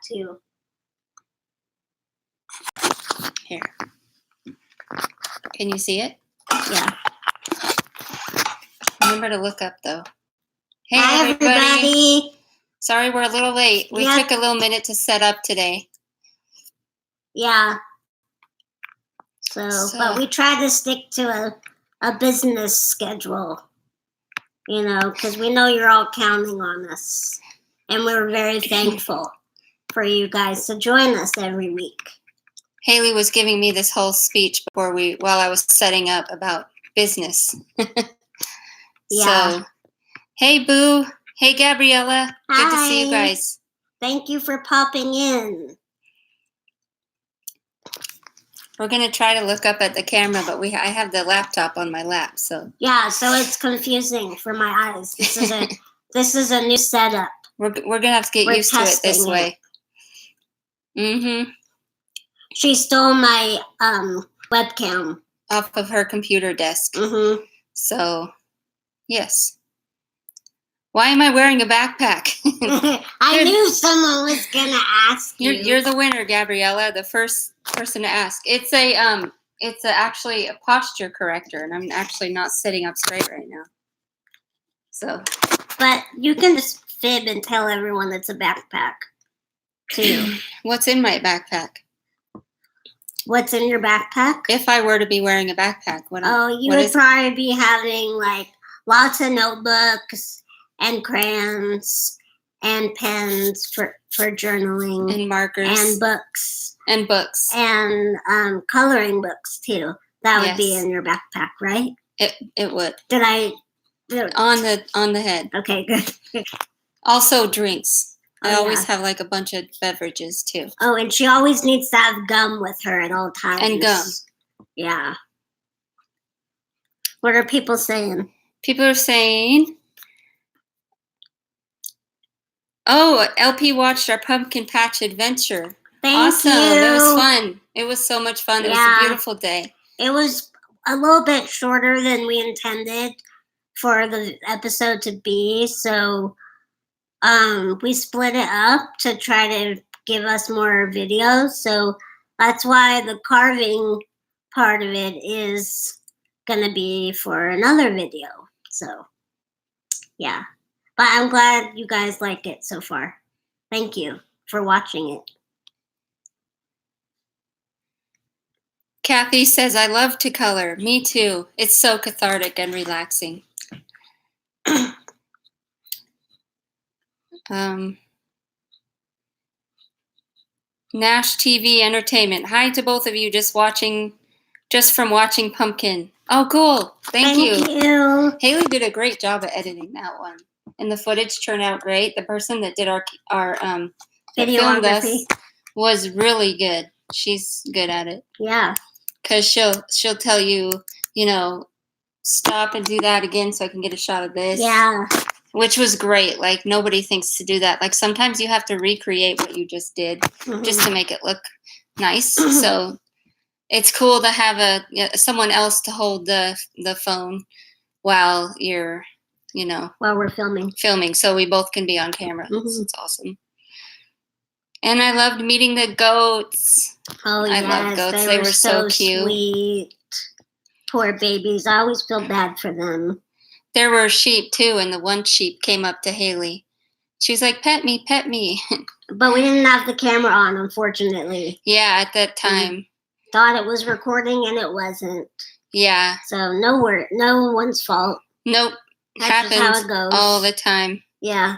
too. Here. Can you see it? Yeah. Remember to look up, though. Hey, Hi, everybody. Sorry we're a little late. We took a little minute to set up today. Yeah. So, but we try to stick to a business schedule, you know, because we know you're all counting on us. And we're very thankful for you guys to join us every week. Haley was giving me this whole speech while I was setting up about business. Yeah. So, hey, Boo. Hey, Gabriella. Hi. Good to see you guys. Thank you for popping in. We're going to try to look up at the camera, but I have the laptop on my lap, so. Yeah, so it's confusing for my eyes. This is a new setup. We're going to have to get used to it this way. Mm-hmm. She stole my webcam. Off of her computer desk. Mm-hmm. So, yes. Why am I wearing a backpack? I knew someone was going to ask you. You're the winner, Gabriella, the first person to ask. It's actually a posture corrector, and I'm actually not sitting up straight right now. So. But you can just fib and tell everyone it's a backpack, too. What's in my backpack? What's in your backpack? If I were to be wearing a backpack, you would probably be having like lots of notebooks and crayons and pens for journaling and markers and books and coloring books too. That would be in your backpack, right? It would. Did I? On the head. Okay, good. Also drinks. I always have like a bunch of beverages too. Oh, and she always needs to have gum with her at all times. And gum. Yeah. What are people saying? People are saying, oh, LP watched our pumpkin patch adventure. Thank you. It was fun. It was so much fun. It was a beautiful day. It was a little bit shorter than we intended for the episode to be, so we split it up to try to give us more videos. So that's why the carving part of it is going to be for another video. So, yeah. But I'm glad you guys like it so far. Thank you for watching it. Kathy says, I love to color. Me too. It's so cathartic and relaxing. Nash TV Entertainment. Hi to both of you just from watching Pumpkin. Oh, cool. Thank you. Haley did a great job at editing that one. And the footage turned out great. The person that did our videography was really good. She's good at it. Yeah. Because she'll tell you, stop and do that again so I can get a shot of this. Yeah. Which was great. Like, nobody thinks to do that. Like, sometimes you have to recreate what you just did just to make it look nice. So it's cool to have someone else to hold the phone while you're, while we're filming. So we both can be on camera. So it's awesome. And I loved meeting the goats. Oh, yes. I love goats. They were so cute. Sweet. Poor babies. I always feel bad for them. There were sheep, too, and the one sheep came up to Haley. She was like, pet me, pet me. But we didn't have the camera on, unfortunately. Yeah, at that time. Thought it was recording, and it wasn't. Yeah. So no one's fault. Nope. That's just how it goes. All the time. Yeah.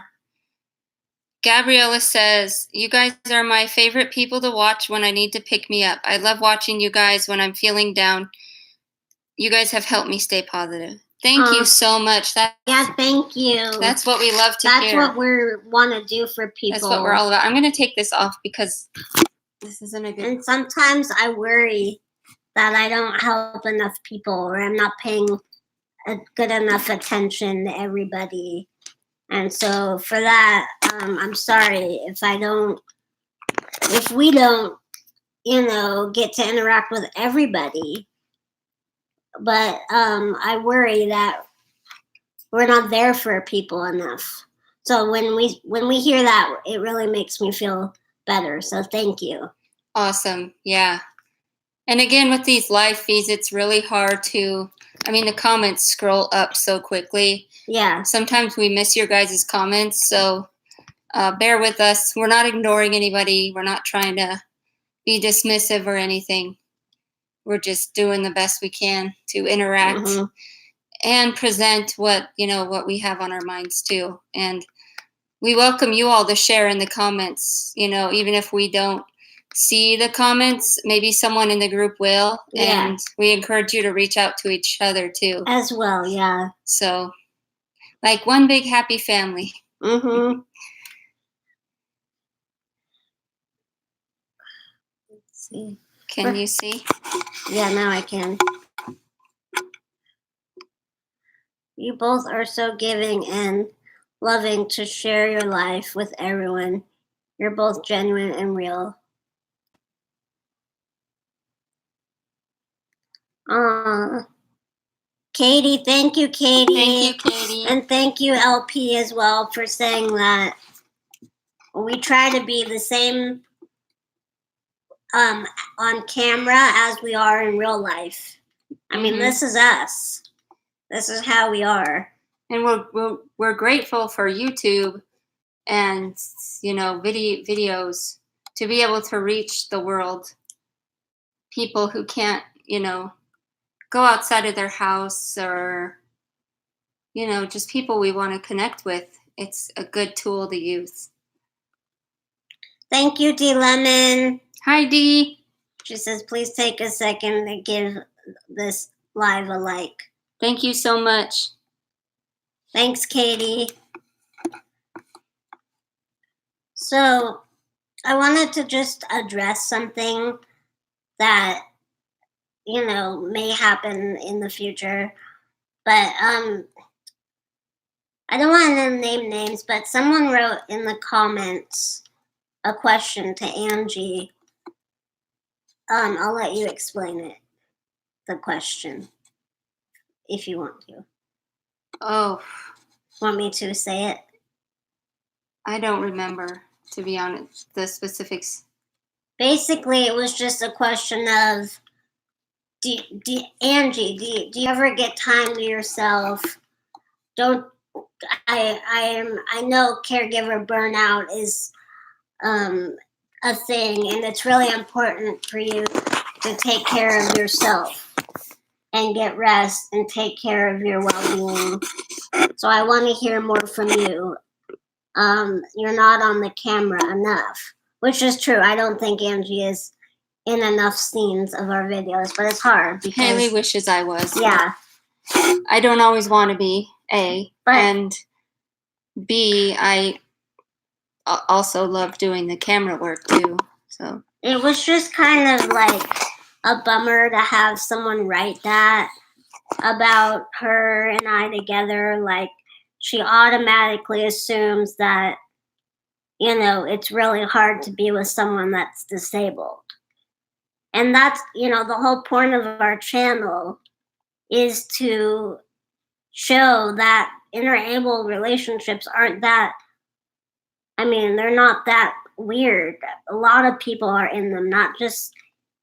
Gabriella says, you guys are my favorite people to watch when I need to pick me up. I love watching you guys when I'm feeling down. You guys have helped me stay positive. Thank you so much. Thank you. That's what we love to hear. That's what we want to do for people. That's what we're all about. I'm going to take this off because this isn't a good... And sometimes I worry that I don't help enough people or I'm not paying a good enough attention to everybody. And so for that, I'm sorry if we don't, get to interact with everybody. But I worry that we're not there for people enough. So when we hear that, it really makes me feel better. So thank you. Awesome. Yeah. And again, with these live feeds, it's really hard to, the comments scroll up so quickly. Yeah. Sometimes we miss your guys' comments, so bear with us. We're not ignoring anybody. We're not trying to be dismissive or anything. We're just doing the best we can to interact and present what we have on our minds too. And we welcome you all to share in the comments. Even if we don't see the comments, maybe someone in the group will. Yeah. And we encourage you to reach out to each other too. As well, yeah. So, like one big happy family. Let's see. Can you see? Yeah, now I can. You both are so giving and loving to share your life with everyone. You're both genuine and real. Katie, thank you, Katie. Thank you, Katie. And thank you, LP, as well, for saying that. We try to be the same on camera as we are in real life. I mean, this is us. This is how we are. And we're grateful for YouTube and videos to be able to reach the world. People who can't go outside of their house, or just people we want to connect with. It's a good tool to use. Thank you, D Lemon. Hi, D. She says, please take a second to give this live a like. Thank you so much. Thanks, Katie. So I wanted to just address something that, may happen in the future. But I don't want to name names, but someone wrote in the comments a question to Angie. I'll let you explain it, the question, if you want to. Oh. Want me to say it? I don't remember, to be honest, the specifics. Basically, it was just a question of, Angie, do you ever get time to yourself? I know caregiver burnout is a thing, and it's really important for you to take care of yourself and get rest and take care of your well-being. So I want to hear more from you. You're not on the camera enough, which is true. I don't think Angie is in enough scenes of our videos, but it's hard because Haley wishes I was. Yeah. I don't always want to be, A. And B, I also love doing the camera work too. So it was just kind of like a bummer to have someone write that about her and I together. Like, she automatically assumes that, it's really hard to be with someone that's disabled. And that's, the whole point of our channel is to show that interable relationships aren't that, they're not that weird. A lot of people are in them, not just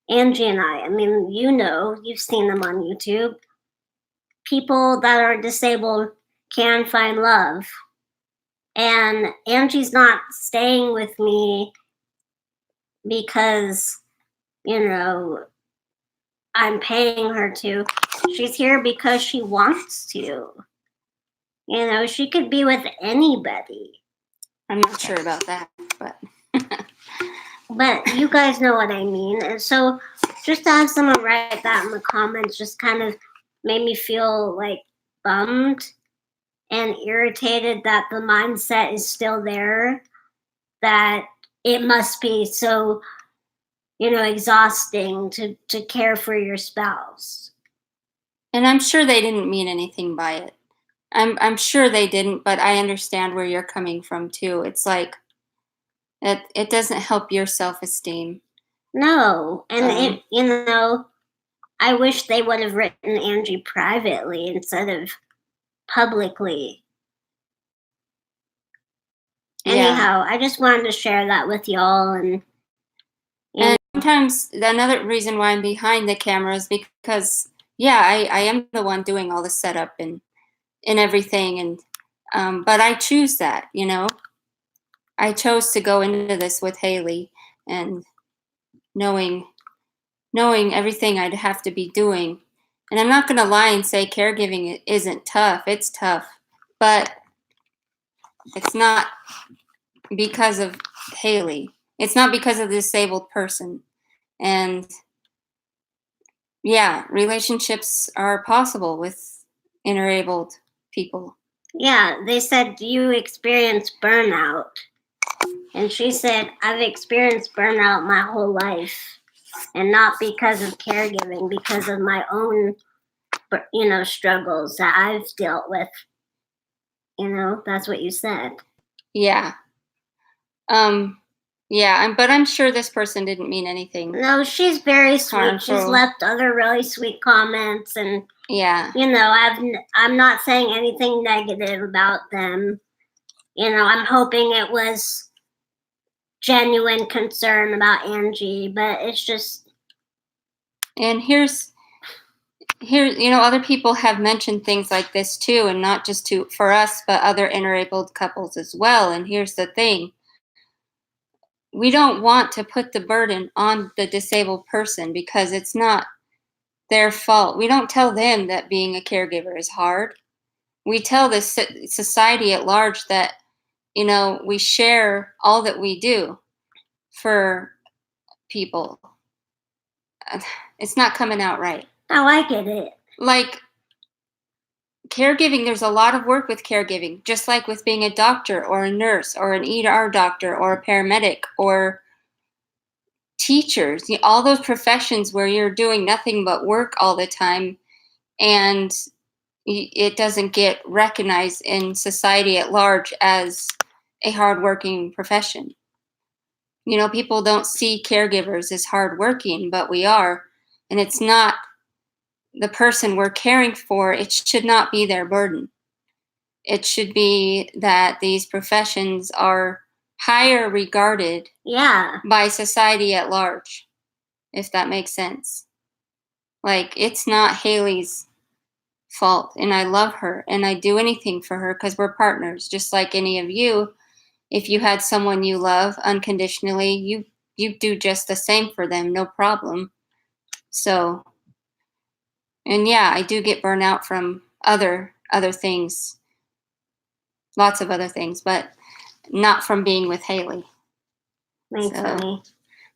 Angie and I. You've seen them on YouTube. People that are disabled can find love. And Angie's not staying with me because, I'm paying her to. She's here because she wants to. She could be with anybody. I'm not sure about that, but but you guys know what I mean. And so just to have someone write that in the comments just kind of made me feel like bummed and irritated that the mindset is still there, that it must be so, exhausting to care for your spouse. And I'm sure they didn't mean anything by it. I'm sure they didn't, but I understand where you're coming from too. It's like it doesn't help your self-esteem. No, and I wish they would have written Angie privately instead of publicly. Anyhow, I just wanted to share that with y'all. And sometimes another reason why I'm behind the camera is because, I am the one doing all the setup and everything. And but I choose that, I chose to go into this with Haley and knowing everything I'd have to be doing. And I'm not going to lie and say caregiving isn't tough. It's tough, but it's not because of Haley. It's not because of the disabled person. And relationships are possible with interabled people. Yeah, they said, "Do you experience burnout?" And she said, "I've experienced burnout my whole life, and not because of caregiving, because of my own, struggles that I've dealt with." That's what you said. Yeah. But I'm sure this person didn't mean anything. No, she's very sweet. Harmful. She's left other really sweet comments, and I'm not saying anything negative about them. I'm hoping it was genuine concern about Angie, but it's just. And here, other people have mentioned things like this too, and not just for us, but other interabled couples as well. And here's the thing. We don't want to put the burden on the disabled person because it's not their fault. We don't tell them that being a caregiver is hard. We tell the society at large that, we share all that we do for people. It's not coming out right. Oh, I get it. Like, caregiving, there's a lot of work with caregiving, just like with being a doctor or a nurse or an ER doctor or a paramedic or teachers. All those professions where you're doing nothing but work all the time, and it doesn't get recognized in society at large as a hardworking profession. People don't see caregivers as hardworking, but we are. And it's not the person we're caring for. It should not be their burden. It should be that these professions are higher regarded by society at large, if that makes sense. Like, it's not Haley's fault, and I love her, and I do anything for her because we're partners, just like any of you. If you had someone you love unconditionally, you do just the same for them, no problem. So, and I do get burnout from other things, lots of other things, but not from being with Haley. Thankfully.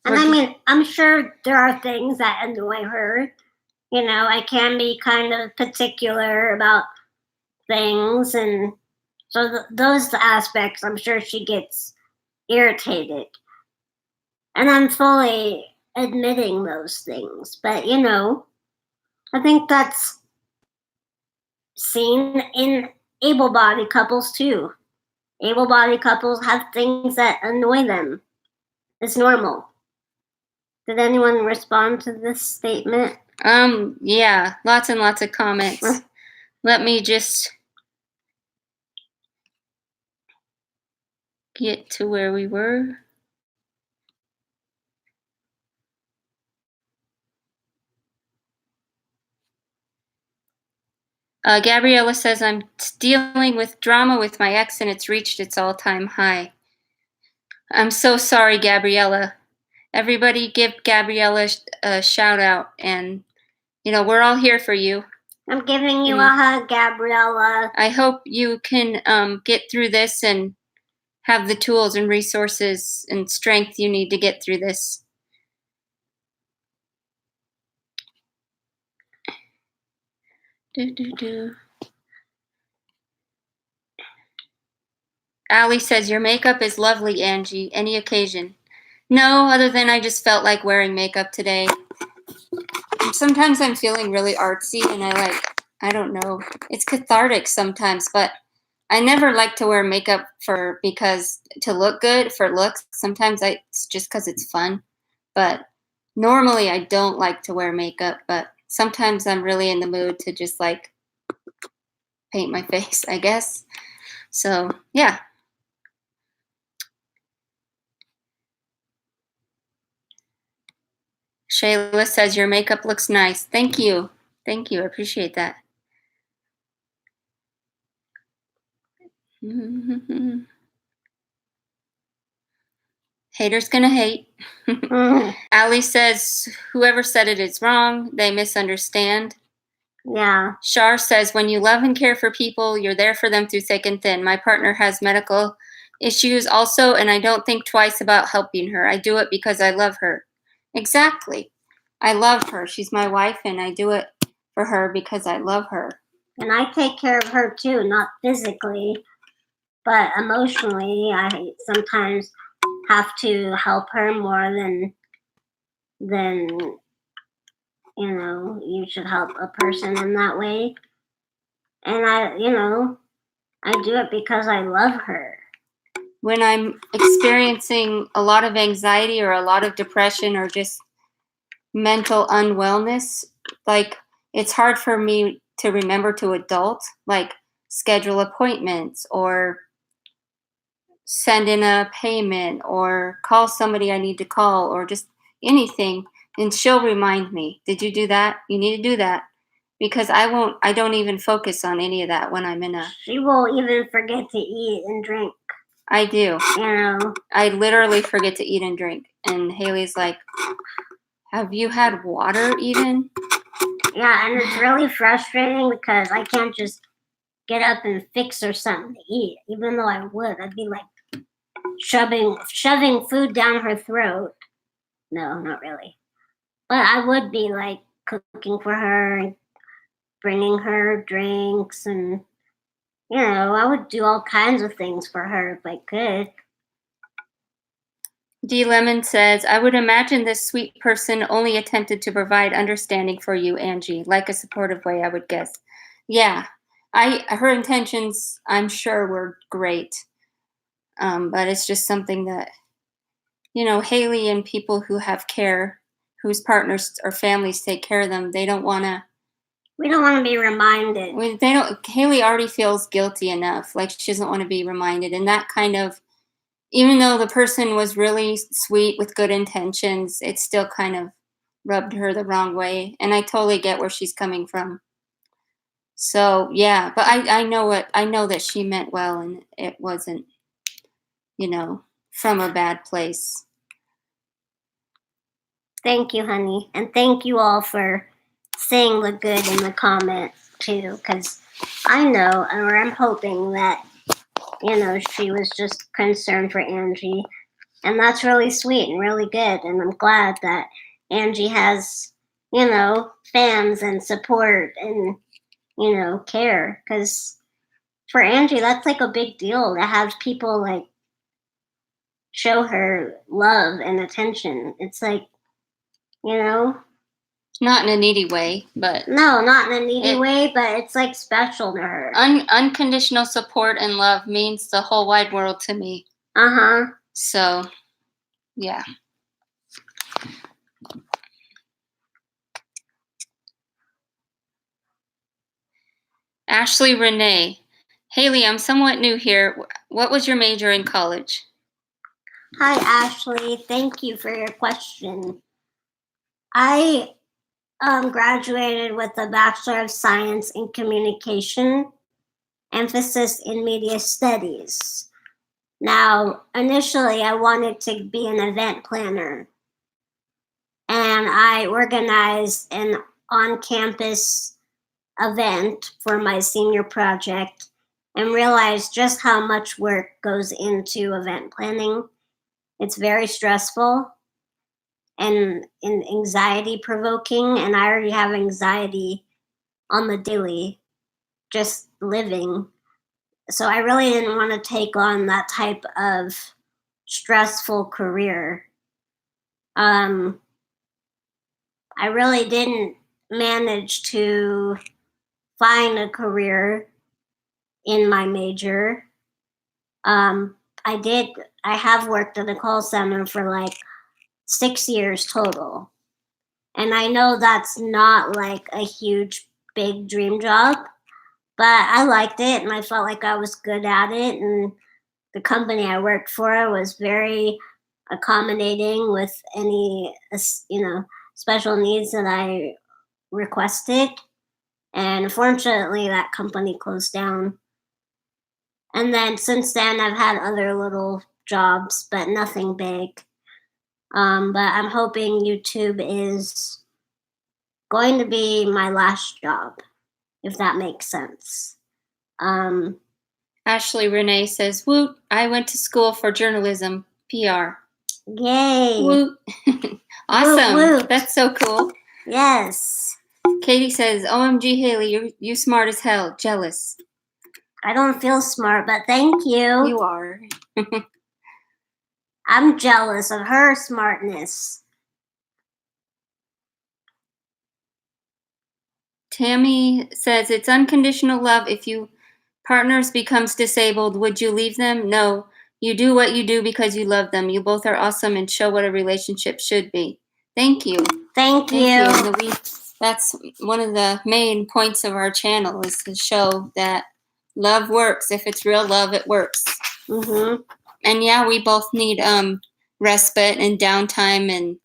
And I mean, I'm sure there are things that annoy her. I can be kind of particular about things, and so those aspects, I'm sure she gets irritated. And I'm fully admitting those things. But, I think that's seen in able-bodied couples too. Able-bodied couples have things that annoy them. It's normal. Did anyone respond to this statement? Lots and lots of comments. Let me just get to where we were. Gabriella says, "I'm dealing with drama with my ex and it's reached its all-time high." I'm so sorry, Gabriella. Everybody give Gabriella a shout out, and we're all here for you. I'm giving you a hug, Gabriella. I hope you can get through this and have the tools and resources and strength you need to get through this. Allie says, "Your makeup is lovely, Angie. Any occasion?" No, other than I just felt like wearing makeup today. Sometimes I'm feeling really artsy, and I don't know. It's cathartic sometimes, but I never like to wear makeup to look good, for looks. Sometimes it's just because it's fun. But normally I don't like to wear makeup, but sometimes I'm really in the mood to just paint my face, I guess. So, yeah. Shayla says your makeup looks nice. Thank you. Thank you. I appreciate that. Haters gonna hate. Allie says, whoever said it is wrong. They misunderstand. Yeah. Shar says, when you love and care for people, you're there for them through thick and thin. My partner has medical issues also, and I don't think twice about helping her. I do it because I love her. Exactly. I love her. She's my wife, and I do it for her because I love her. And I take care of her too, not physically, but emotionally. I sometimes have to help her more than you should help a person in that way. And I do it because I love her. When I'm experiencing a lot of anxiety or a lot of depression or just mental unwellness, like it's hard for me to remember to adult, like schedule appointments or send in a payment or call somebody I need to call or just anything. And she'll remind me, did you do that? You need to do that. Because I don't even focus on any of that when I'm in a. She will even forget to eat and drink. I do. You know. I literally forget to eat and drink. And Haley's like, have you had water even? Yeah, and it's really frustrating because I can't just get up and fix her something to eat. Even though I would, I'd be like shoving food down her throat. No, not really. But I would be like cooking for her and bringing her drinks, and I would do all kinds of things for her if I could. D. Lemon says, I would imagine this sweet person only attempted to provide understanding for you, Angie, like a supportive way, I would guess. Yeah, her intentions, I'm sure, were great. But it's just something that, Haley and people who have care, whose partners or families take care of them, they don't want to. We don't want to be reminded. Haley already feels guilty enough. Like she doesn't want to be reminded. And that kind of, even though the person was really sweet with good intentions, it still kind of rubbed her the wrong way. And I totally get where she's coming from. So yeah, but I know that she meant well, and it wasn't, from a bad place. Thank you, honey. And thank you all for saying the good in the comments too, because I know, or I'm hoping that, she was just concerned for Angie. And that's really sweet and really good. And I'm glad that Angie has, fans and support and, care. Because for Angie, that's like a big deal to have people like show her love and attention. It's like, not in a needy way, but no, not in a needy way, but it's like special to her. Unconditional support and love means the whole wide world to me. So, yeah. Ashley Renee. Haley, I'm somewhat new here. What was your major in college? Hi, Ashley. Thank you for your question. I graduated with a Bachelor of Science in Communication, emphasis in Media Studies. Now, initially, I wanted to be an event planner, and I organized an on-campus event for my senior project and realized just how much work goes into event planning. It's very stressful and anxiety provoking, and I already have anxiety on the daily just living. So I really didn't want to take on that type of stressful career. I really didn't manage to find a career in my major. I have worked at a call center for like 6 years total. And I know that's not like a huge, big dream job, but I liked it and I felt like I was good at it. And the company I worked for was very accommodating with any, special needs that I requested. And unfortunately, that company closed down. And then since then, I've had other little jobs, but nothing big. But I'm hoping YouTube is going to be my last job, if that makes sense. Ashley Renee says, "Woot! I went to school for journalism, PR." Yay! Woot! Awesome! Woot, woot. That's so cool. Yes. Katie says, "OMG, Haley, you smart as hell. Jealous." I don't feel smart, but thank you. You are. I'm jealous of her smartness. Tammy says, "It's unconditional love. If your partners becomes disabled, would you leave them? No. You do what you do because you love them. You both are awesome and show what a relationship should be." Thank you. Thank you. That's one of the main points of our channel, is to show that love works. If it's real love, it works. Mm-hmm. And yeah, we both need respite and downtime and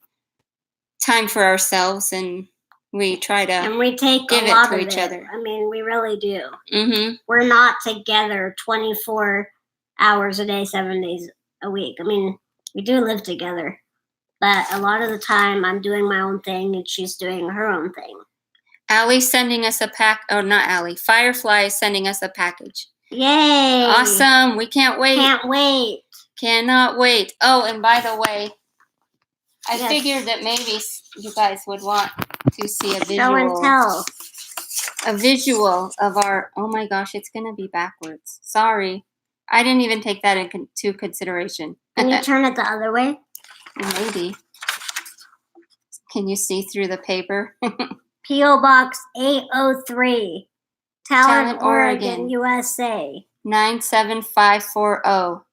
time for ourselves, and we try to and we take give a lot it to of each it. other. I mean, we really do. Mm-hmm. We're not together 24 hours a day, 7 days a week. I mean, we do live together, but a lot of the time I'm doing my own thing and she's doing her own thing. Allie's sending us a not Allie. Firefly is sending us a package. Yay! Awesome. We can't wait. Can't wait. Cannot wait. Oh, and by the way, I figured that maybe you guys would want to see a visual. Show and tell. A visual of our, oh my gosh, it's going to be backwards. Sorry. I didn't even take that into consideration. Can you turn it the other way? Maybe. Can you see through the paper? P.O. Box 803, Talent, Oregon, USA. 97540.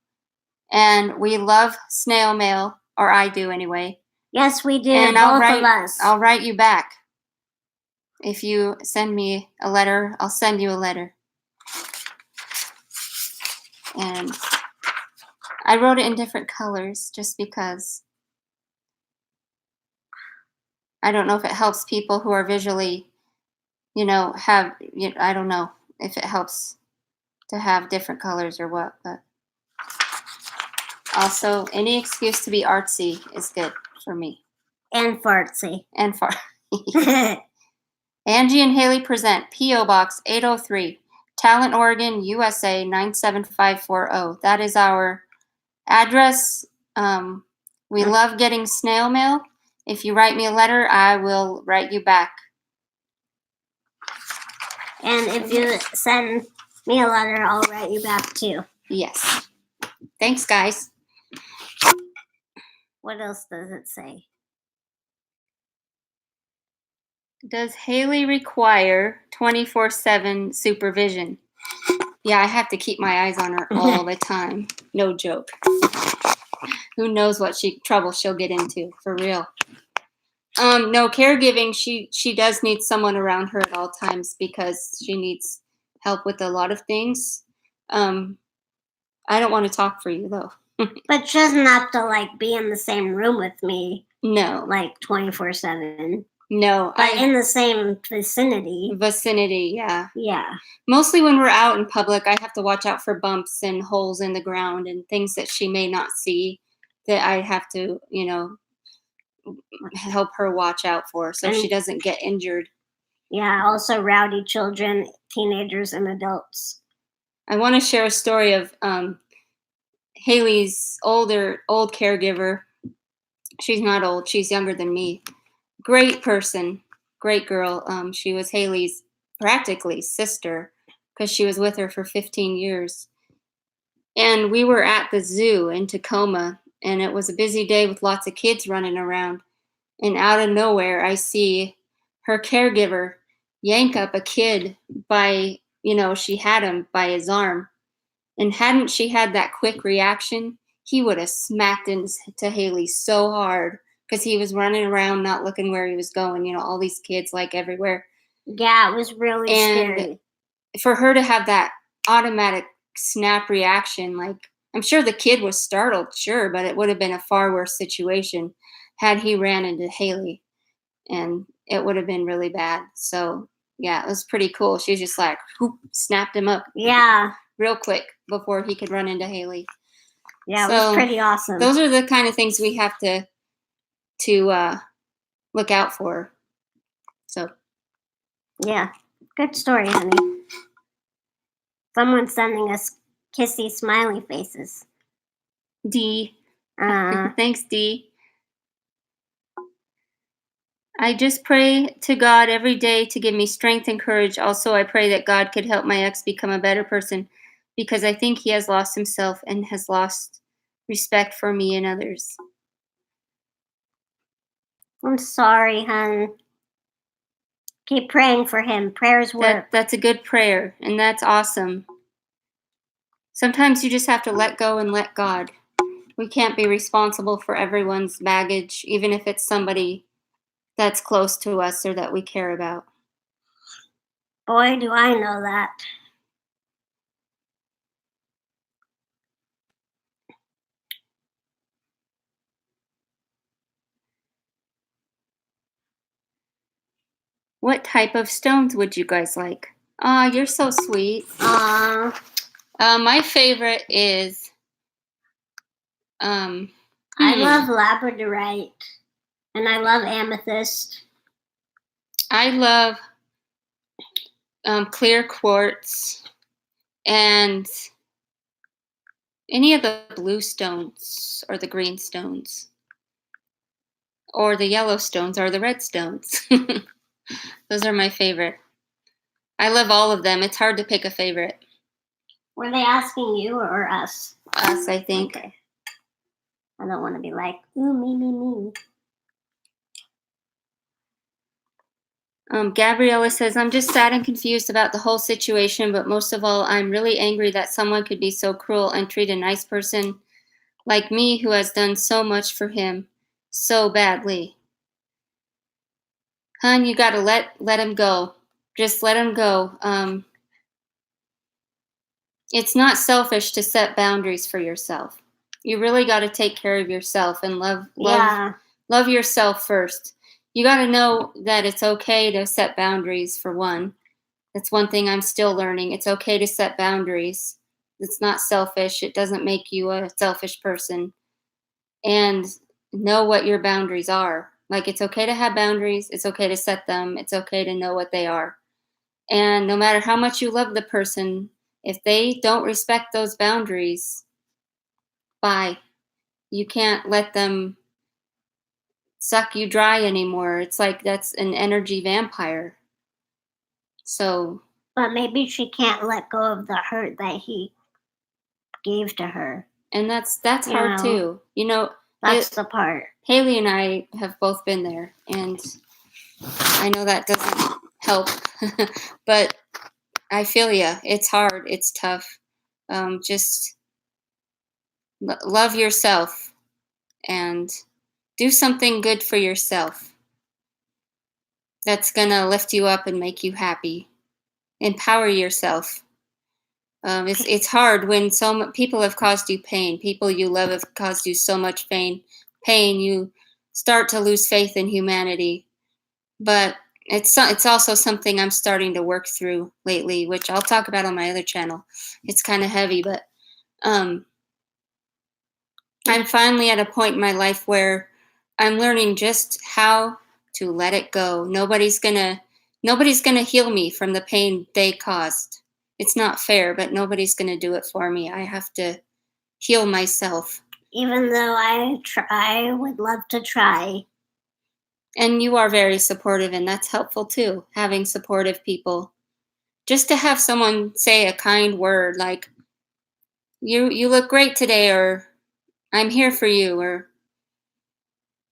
And we love snail mail, or I do anyway. Yes, we do, and both of us. I'll write you back. If you send me a letter, I'll send you a letter. And I wrote it in different colors just because I don't know if it helps people who are visually, I don't know if it helps to have different colors or what, but also any excuse to be artsy is good for me. And fartsy. And far. Angie and Haley present P.O. Box 803, Talent, Oregon, USA 97540. That is our address. We love getting snail mail. If you write me a letter, I will write you back. And if you send me a letter, I'll write you back too. Yes. Thanks, guys. What else does it say? Does Haley require 24/7 supervision? Yeah, I have to keep my eyes on her all the time. No joke. Who knows what trouble she'll get into, for real. No, caregiving, she does need someone around her at all times because she needs help with a lot of things. I don't want to talk for you, though. But she doesn't have to, be in the same room with me. No. 24/7. No. But in the same vicinity. Vicinity, yeah. Yeah. Mostly when we're out in public, I have to watch out for bumps and holes in the ground and things that she may not see that I have to, help her watch out for so she doesn't get injured. Yeah, also rowdy children, teenagers, and adults. I want to share a story of Haley's old caregiver. She's not old. She's younger than me. Great person. Great girl. She was Haley's practically sister because she was with her for 15 years. And we were at the zoo in Tacoma, and it was a busy day with lots of kids running around. And out of nowhere, I see her caregiver yank up a kid by, she had him by his arm. And hadn't she had that quick reaction, he would have smacked into Haley so hard because he was running around not looking where he was going. All these kids everywhere. Yeah, it was really scary. For her to have that automatic snap reaction, I'm sure the kid was startled, sure, but it would have been a far worse situation had he ran into Haley. and it would have been really bad. So yeah, it was pretty cool. She just like whoop, snapped him up Yeah. real quick before he could run into Haley. Yeah, So it was pretty awesome. Those are the kind of things we have to look out for. So yeah, good story, honey. Someone's sending us kissy smiley faces. D. Uh, Thanks, D. I just pray to God every day to give me strength and courage. Also, I pray that God could help my ex become a better person because I think he has lost himself and has lost respect for me and others. I'm sorry, hon. Keep praying for him. Prayers work. That's a good prayer, and that's awesome. Sometimes you just have to let go and let God. We can't be responsible for everyone's baggage, even if it's somebody that's close to us or that we care about. Boy, do I know that. What type of stones would you guys like? Aw, you're so sweet. My favorite is I love labradorite, and I love amethyst. I love clear quartz and any of the blue stones or the green stones or the yellow stones or the red stones. Those are my favorite. I love all of them. It's hard to pick a favorite. Were they asking you or us? Us, I think. Okay. I don't want to be like, ooh, me. Gabriella says, I'm just sad and confused about the whole situation, but most of all, I'm really angry that someone could be so cruel and treat a nice person like me who has done so much for him so badly. Hun, you gotta let him go. Just let him go. It's not selfish to set boundaries for yourself. You really got to take care of yourself and love yourself first. You got to know that it's okay to set boundaries, for one. That's one thing I'm still learning. It's okay to set boundaries. It's not selfish. It doesn't make you a selfish person. And know what your boundaries are. Like, it's okay to have boundaries. It's okay to set them. It's okay to know what they are. And no matter how much you love the person, if they don't respect those boundaries, bye. You can't let them suck you dry anymore. It's like that's an energy vampire. So, but maybe she can't let go of the hurt that he gave to her. And that's hard too. That's the part. Haley and I have both been there, and I know that doesn't help, but I feel ya. It's hard. It's tough. Just love yourself and do something good for yourself that's gonna lift you up and make you happy. Empower yourself. It's hard when people have caused you pain. People you love have caused you so much pain. You start to lose faith in humanity. But it's also something I'm starting to work through lately, which I'll talk about on my other channel. It's kind of heavy, but I'm finally at a point in my life where I'm learning just how to let it go. Nobody's gonna heal me from the pain they caused. It's not fair, but nobody's gonna do it for me. I have to heal myself. Even though I would love to try. And you are very supportive, and that's helpful too, having supportive people. Just to have someone say a kind word like, you look great today, or I'm here for you, or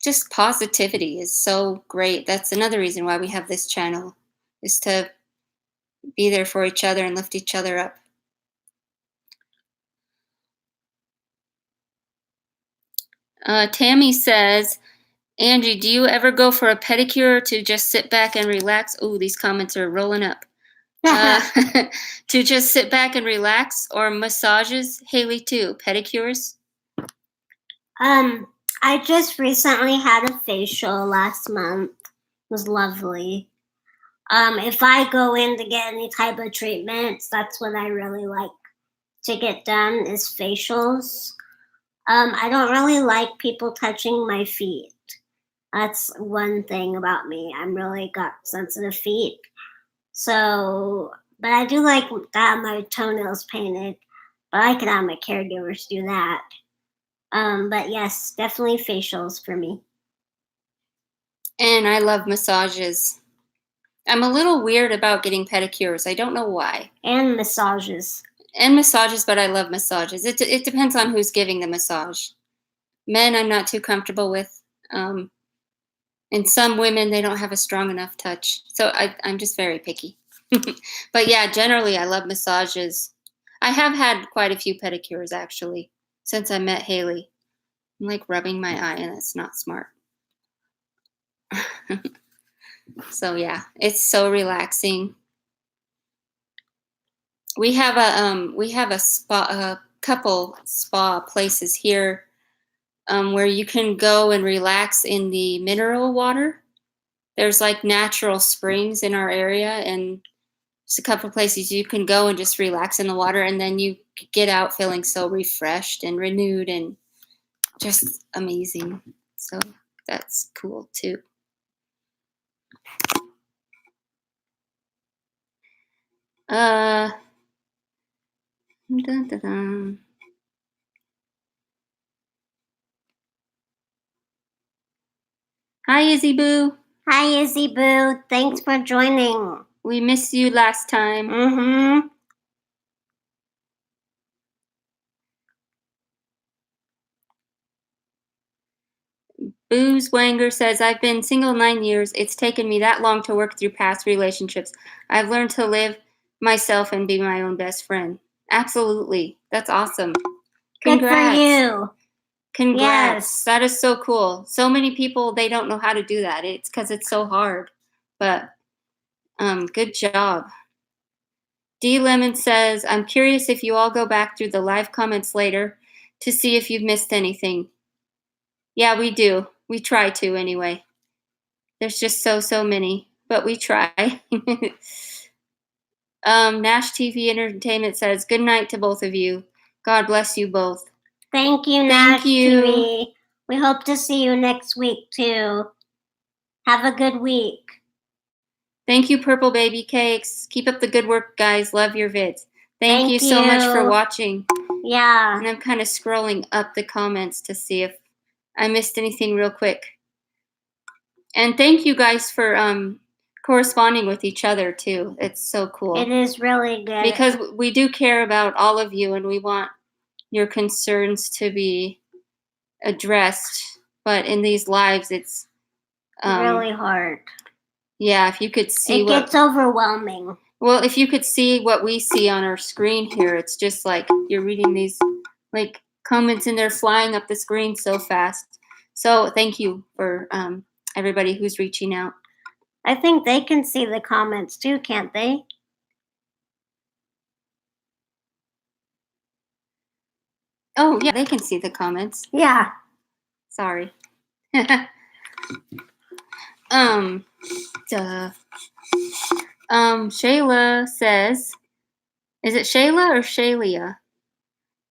just positivity is so great. That's another reason why we have this channel, is to be there for each other and lift each other up. Tammy says, Angie, do you ever go for a pedicure to just sit back and relax? Oh, these comments are rolling up. To just sit back and relax, or massages? Haley too. Pedicures? I just recently had a facial last month, was lovely. If I go in to get any type of treatments, that's what I really like to get done is facials. I don't really like people touching my feet. That's one thing about me. I'm really got sensitive feet. So, but I do like to have my toenails painted. But I could have my caregivers do that. But yes, definitely facials for me. And I love massages. I'm a little weird about getting pedicures. I don't know why. And massages. And massages, but I love massages. It depends on who's giving the massage. Men, I'm not too comfortable with. And some women, they don't have a strong enough touch. So I'm just very picky. But yeah, generally, I love massages. I have had quite a few pedicures, actually, since I met Haley. I'm like rubbing my eye, and it's not smart. So yeah, it's so relaxing. We have a spa, a couple spa places here where you can go and relax in the mineral water. There's like natural springs in our area, and there's a couple places you can go and just relax in the water, and then you get out feeling so refreshed and renewed and just amazing. So that's cool too. Dun, dun, dun. Hi, Izzy Boo. Hi, Izzy Boo. Thanks for joining. We missed you last time. Mm-hmm. Booze Wanger says, I've been single 9 years. It's taken me that long to work through past relationships. I've learned to live myself and be my own best friend. Absolutely. That's awesome. Congrats. Good for you. Congrats. Yes. That is so cool. So many people, they don't know how to do that. It's because it's so hard. But good job. D Lemon says, I'm curious if you all go back through the live comments later to see if you've missed anything. Yeah, we do. We try to anyway. There's just so many, but we try. Nash TV Entertainment says, good night to both of you. God bless you both. Thank you, Nash TV. We hope to see you next week, too. Have a good week. Thank you, Purple Baby Cakes. Keep up the good work, guys. Love your vids. Thank you so much for watching. Yeah. And I'm kind of scrolling up the comments to see if I missed anything real quick. And thank you guys for corresponding with each other, too. It's so cool. It is really good. Because we do care about all of you, and we want your concerns to be addressed. But in these lives, it's really hard. Yeah, if you could see it gets overwhelming. Well, if you could see what we see on our screen here, it's just like you're reading these like comments and they're flying up the screen so fast. So thank you for everybody who's reaching out. I think they can see the comments too, can't they? Oh, yeah, they can see the comments. Yeah. Sorry. Shayla says, is it Shayla or Shaylia?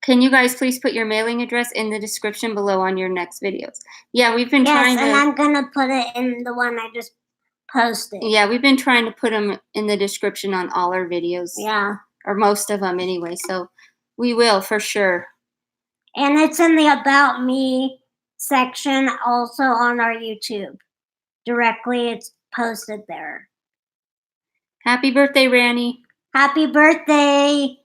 Can you guys please put your mailing address in the description below on your next videos? Yeah, we've been trying to... Yes, and I'm going to put it in the one I just posted. Yeah, we've been trying to put them in the description on all our videos. Yeah. Or most of them anyway, so we will for sure. And it's in the About Me section also on our YouTube. Directly, it's posted there. Happy birthday, Ranny. Happy birthday.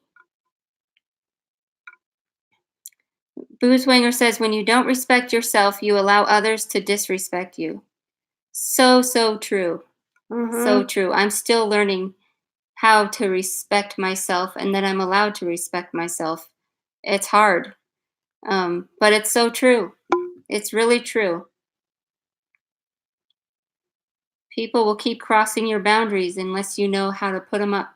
Boozwanger says, when you don't respect yourself, you allow others to disrespect you. So true. Mm-hmm. So true. I'm still learning how to respect myself and that I'm allowed to respect myself. It's hard. But it's so true. It's really true. People will keep crossing your boundaries unless you know how to put them up.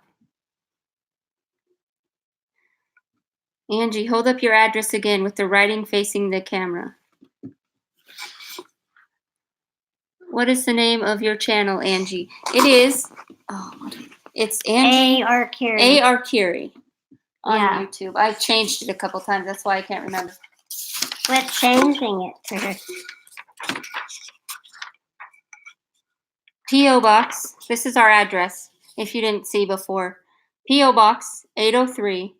Angie, hold up your address again with the writing facing the camera. What is the name of your channel, Angie? It is. It's Angie A.R. Curie. A.R. Curie on Yeah. YouTube. I've changed it a couple times. That's why I can't remember. Quit changing it for her. P.O. Box. This is our address, if you didn't see before. P.O. Box 803,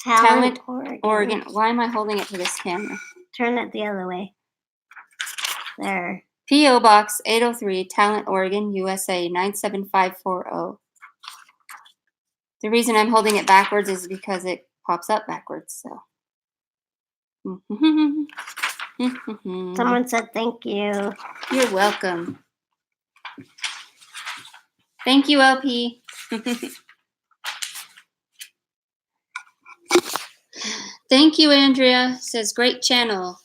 Talent, Oregon. Why am I holding it to this camera? Turn it the other way. There. P.O. Box 803, Talent, Oregon, USA 97540. The reason I'm holding it backwards is because it pops up backwards. So. Someone said thank you. You're welcome. Thank you, LP. Thank you, Andrea. Says great channel.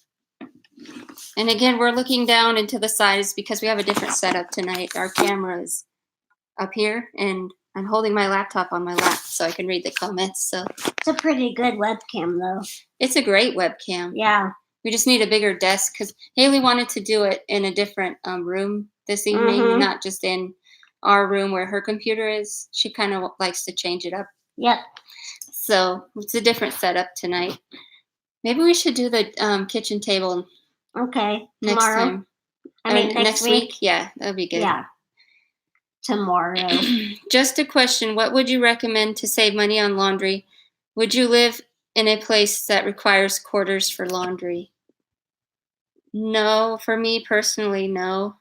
And again, we're looking down into the sides because we have a different setup tonight. Our camera is up here, and I'm holding my laptop on my lap so I can read the comments. So it's a pretty good webcam, though. It's a great webcam. Yeah. We just need a bigger desk because Haley wanted to do it in a different room this evening, not just in our room where her computer is. She kind of likes to change it up. Yep. So it's a different setup tonight. Maybe we should do the kitchen table. Okay. Next Tomorrow. time. I mean, next week. Yeah, that would be good. Yeah. Tomorrow. Just a question. What would you recommend to save money on laundry? Would you live in a place that requires quarters for laundry? No, for me personally, no.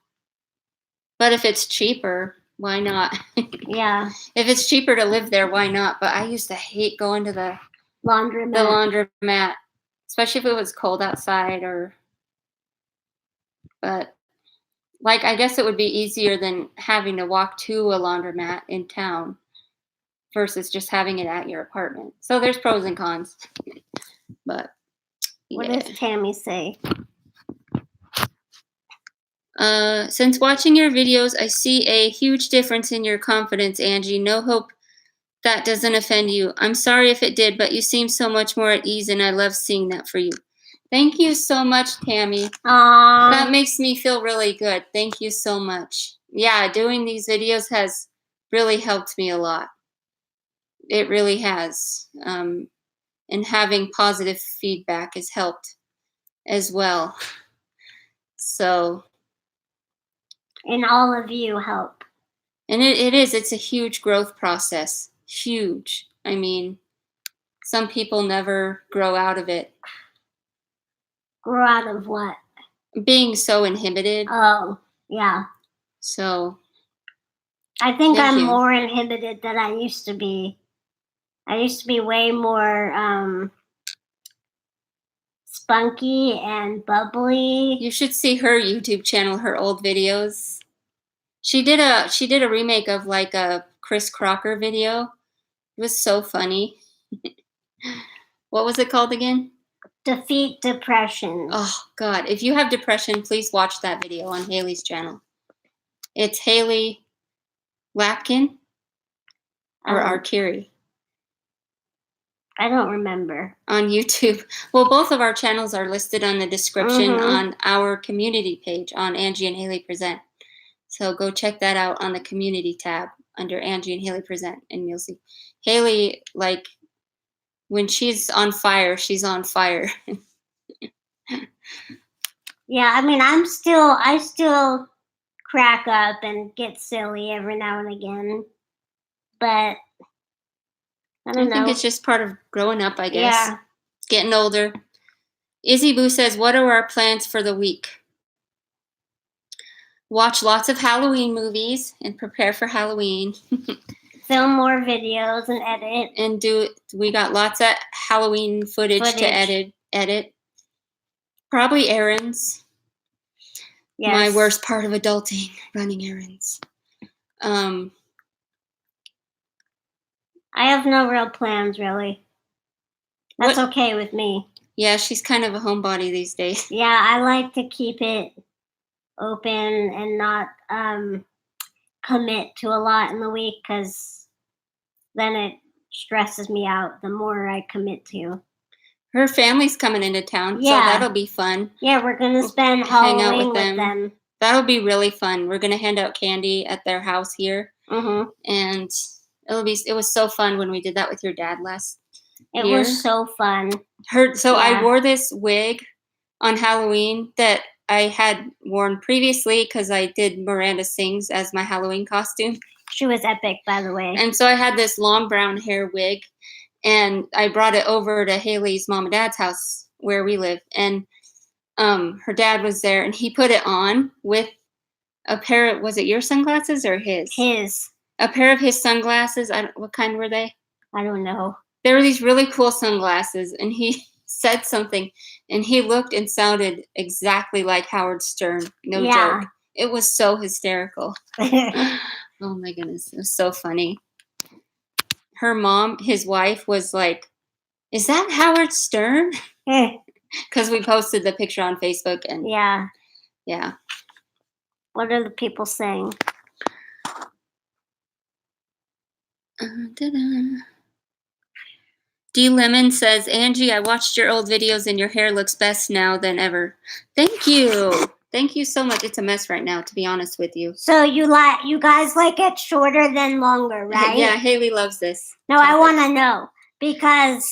But if it's cheaper, why not? Yeah. If it's cheaper to live there, why not? But I used to hate going to the laundromat, especially if it was cold outside but like, I guess it would be easier than having to walk to a laundromat in town versus just having it at your apartment. So there's pros and cons. But what does Tammy say? Since watching your videos, I see a huge difference in your confidence, Angie. No hope that doesn't offend you. I'm sorry if it did, but you seem so much more at ease, and I love seeing that for you. Thank you so much, Tammy. Aww. That makes me feel really good. Thank you so much. Yeah, doing these videos has really helped me a lot. It really has. And having positive feedback has helped as well. So. And all of you help. And it is. It's a huge growth process. Huge. I mean, some people never grow out of it. Grow out of what? Being so inhibited. Oh, yeah. So. I think I'm more inhibited than I used to be. I used to be way more spunky and bubbly. You should see her YouTube channel, her old videos. She did a remake of like a Chris Crocker video. It was so funny. What was it called again? Defeat Depression. Oh God, if you have depression, please watch that video on Haley's channel. It's Haley Lapkin or Arkiri. I don't remember. On YouTube. Well, both of our channels are listed on the description on our community page on Angie and Haley Present. So go check that out on the community tab under Angie and Haley Present, and you'll see Haley, like, when she's on fire, she's on fire. Yeah, I mean, I still crack up and get silly every now and again, but I don't know. I think it's just part of growing up, I guess. Yeah. Getting older. Izzy Boo says, what are our plans for the week? Watch lots of Halloween movies and prepare for Halloween. Film more videos and edit. And we got lots of Halloween footage to edit. Probably errands. Yes. My worst part of adulting, running errands. I have no real plans, really. That's okay with me. Yeah, she's kind of a homebody these days. Yeah, I like to keep it open and not commit to a lot in the week, because then it stresses me out the more I commit to. Her family's coming into town, so that'll be fun. Yeah, we're going to spend Halloween with them. that'll be really fun. We're gonna hand out candy at their house here, Mm-hmm. and it was so fun when we did that with your dad last It year. was so fun. I Yeah. wore this wig on Halloween that I had worn previously because I did Miranda Sings as my Halloween costume. She was epic, by the way. And so I had this long brown hair wig, and I brought it over to Haley's mom and dad's house where we live. And her dad was there, and he put it on with a pair of, was it your sunglasses or his? His. A pair of his sunglasses. What kind were they? I don't know. There were these really cool sunglasses, and he said something, and he looked and sounded exactly like Howard Stern. No joke. It was so hysterical. Oh my goodness, it was so funny. Her mom, his wife, was like, "Is that Howard Stern?" Because we posted the picture on Facebook, and yeah. What are the people saying? D Lemon says, Angie, I watched your old videos and your hair looks best now than ever. Thank you. Thank you so much. It's a mess right now, to be honest with you. So you guys like it shorter than longer, right? Yeah, Haley loves this. No, I want to know because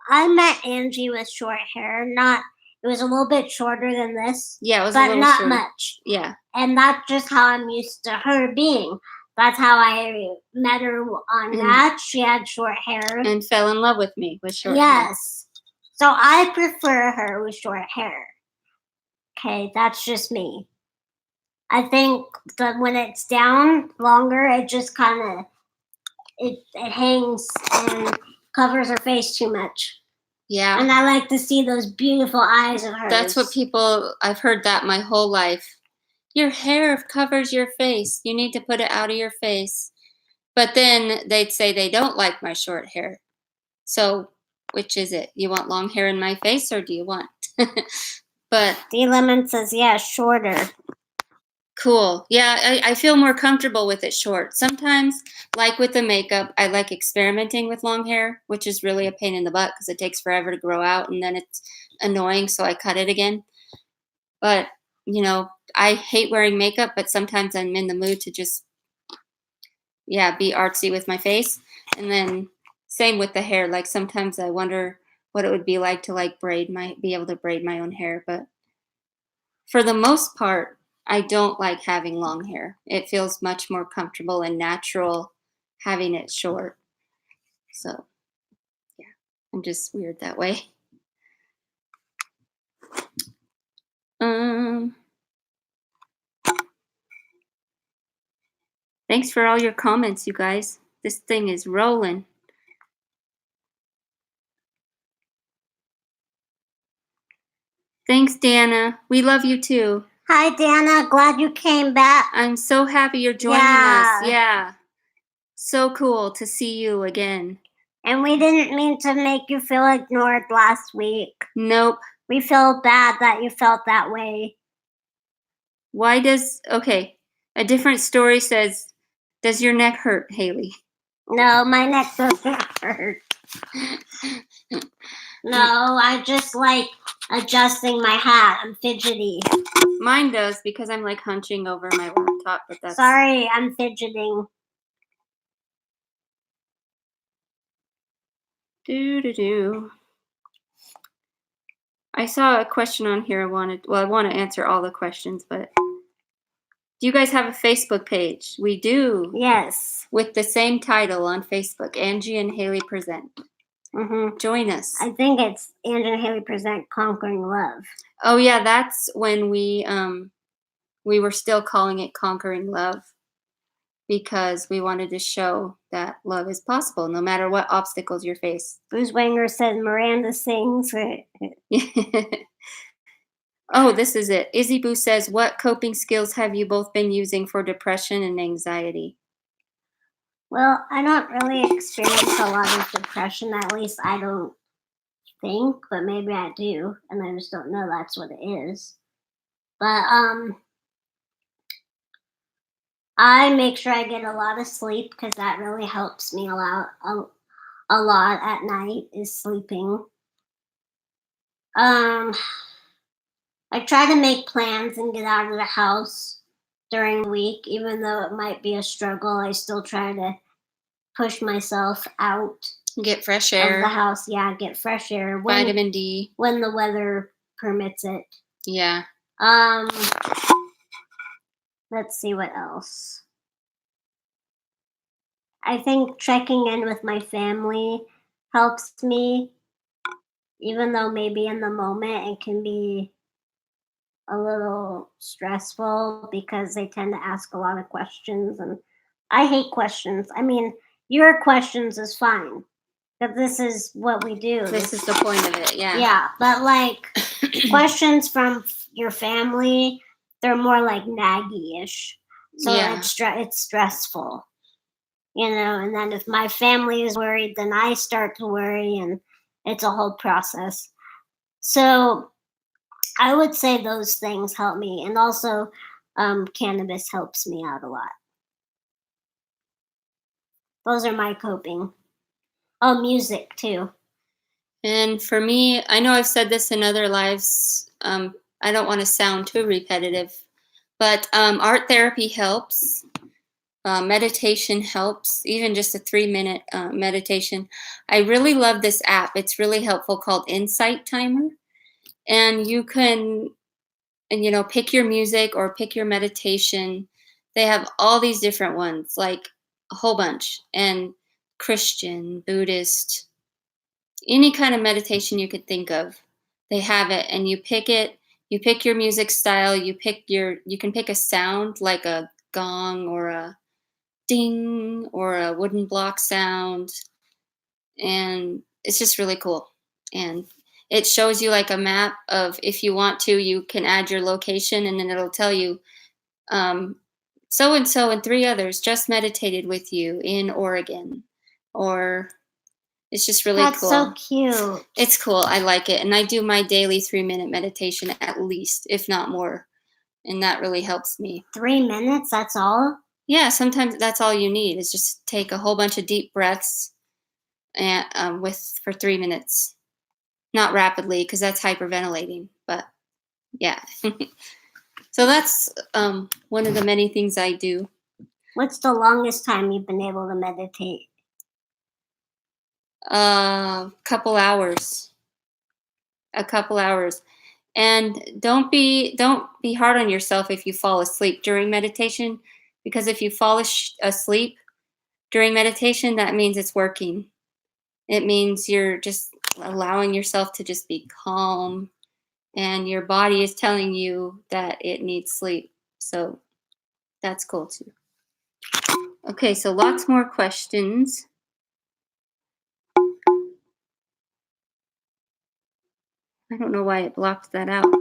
I met Angie with short hair. It was a little bit shorter than this. Yeah, it was but a little not shorter. much. Yeah. And that's just how I'm used to her being. That's how I met her on that. She had short hair. And fell in love with me with short hair. Yes. So I prefer her with short hair. Okay, that's just me. I think that when it's down longer, it just kind of, it hangs and covers her face too much. Yeah. And I like to see those beautiful eyes of hers. That's what I've heard that my whole life. Your hair covers your face. You need to put it out of your face. But then they'd say they don't like my short hair. So which is it? You want long hair in my face or do you want? But D Lemon says, yeah, shorter. Cool. Yeah, I feel more comfortable with it short. Sometimes, like with the makeup, I like experimenting with long hair, which is really a pain in the butt because it takes forever to grow out and then it's annoying, so I cut it again. But, I hate wearing makeup, but sometimes I'm in the mood to just, be artsy with my face. And then same with the hair. Like sometimes I wonder what it would be like to be able to braid my own hair. But for the most part, I don't like having long hair. It feels much more comfortable and natural having it short. So, yeah, I'm just weird that way. Thanks for all your comments, you guys. This thing is rolling. Thanks, Danna. We love you too. Hi, Danna. Glad you came back. I'm so happy you're joining us. Yeah. So cool to see you again. And we didn't mean to make you feel ignored last week. Nope. We feel bad that you felt that way. A different story says, does your neck hurt, Haley? No, my neck doesn't hurt. No, I just like adjusting my hat. I'm fidgety. Mine does because I'm like hunching over my laptop, but that's... Sorry, I'm fidgeting. I saw a question on here I want to answer all the questions, but do you guys have a Facebook page? We do. Yes. With the same title on Facebook, Angie and Haley Present. Mm-hmm. Join us. I think it's Angie and Haley Present Conquering Love. Oh yeah, that's when we were still calling it Conquering Love because we wanted to show that love is possible no matter what obstacles you face. Bruce Wanger said Miranda sings. Oh, this is it. Izzy Boo says, what coping skills have you both been using for depression and anxiety? Well, I don't really experience a lot of depression. At least I don't think, but maybe I do, and I just don't know that's what it is. But I make sure I get a lot of sleep because that really helps me a lot at night is sleeping. I try to make plans and get out of the house during the week, even though it might be a struggle. I still try to push myself out Get fresh of the air, house. Yeah, get fresh air vitamin D. when the weather permits it. Yeah. Let's see what else. I think checking in with my family helps me, even though maybe in the moment it can be a little stressful because they tend to ask a lot of questions, and I hate questions. I mean, your questions is fine, but this is what we do. This is the point of it, yeah. Yeah, but like questions from your family, they're more like naggy-ish. So Yeah. it's stressful. And then if my family is worried, then I start to worry, and it's a whole process. So I would say those things help me, and also cannabis helps me out a lot. Those are my coping. Oh, music too. And for me, I know I've said this in other lives. I don't want to sound too repetitive, but art therapy helps. Meditation helps, even just a 3-minute meditation. I really love this app. It's really helpful, called Insight Timer. And you can, pick your music or pick your meditation. They have all these different ones, like a whole bunch, and Christian, Buddhist, any kind of meditation you could think of. They have it, and you pick it. You pick your music style. You can pick a sound like a gong or a ding or a wooden block sound, and it's just really cool. And it shows you like a map of, if you want to, you can add your location, and then it'll tell you so and so and 3 others just meditated with you in Oregon. Or it's just really That's cool. so cute. It's cool. I like it, and I do my daily 3-minute meditation at least, if not more, and that really helps me. 3 minutes, that's all? Yeah, sometimes that's all you need, is just take a whole bunch of deep breaths and for 3 minutes. Not rapidly, because that's hyperventilating, but yeah. So that's one of the many things I do. What's the longest time you've been able to meditate? Couple hours. A couple hours. And don't be hard on yourself if you fall asleep during meditation, because if you fall asleep during meditation, that means it's working. It means you're just allowing yourself to just be calm, and your body is telling you that it needs sleep. So that's cool too. Okay, so lots more questions. I don't know why it blocked that out.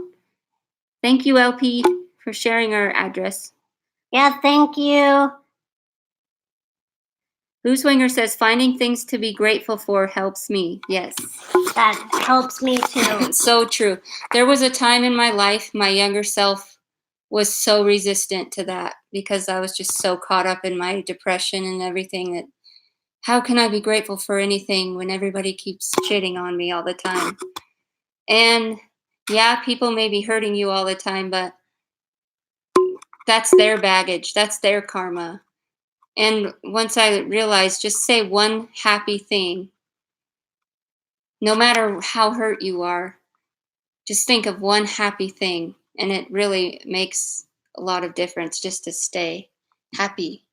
Thank you, LP, for sharing our address. Yeah, thank you. Blue Swinger says, finding things to be grateful for helps me. Yes. That helps me too. So true. There was a time in my life, my younger self was so resistant to that, because I was just so caught up in my depression and everything, that how can I be grateful for anything when everybody keeps shitting on me all the time? And yeah, people may be hurting you all the time, but that's their baggage. That's their karma. And once I realized, just say one happy thing, no matter how hurt you are, just think of one happy thing, and it really makes a lot of difference just to stay happy.